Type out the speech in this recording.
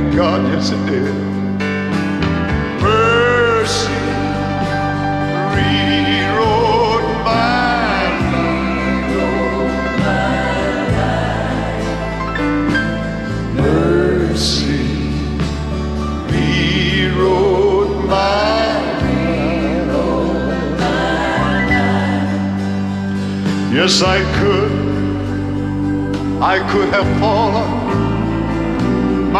thank God, yes it did. Mercy rewrote my life. Mercy rewrote my life. Yes, I could have fallen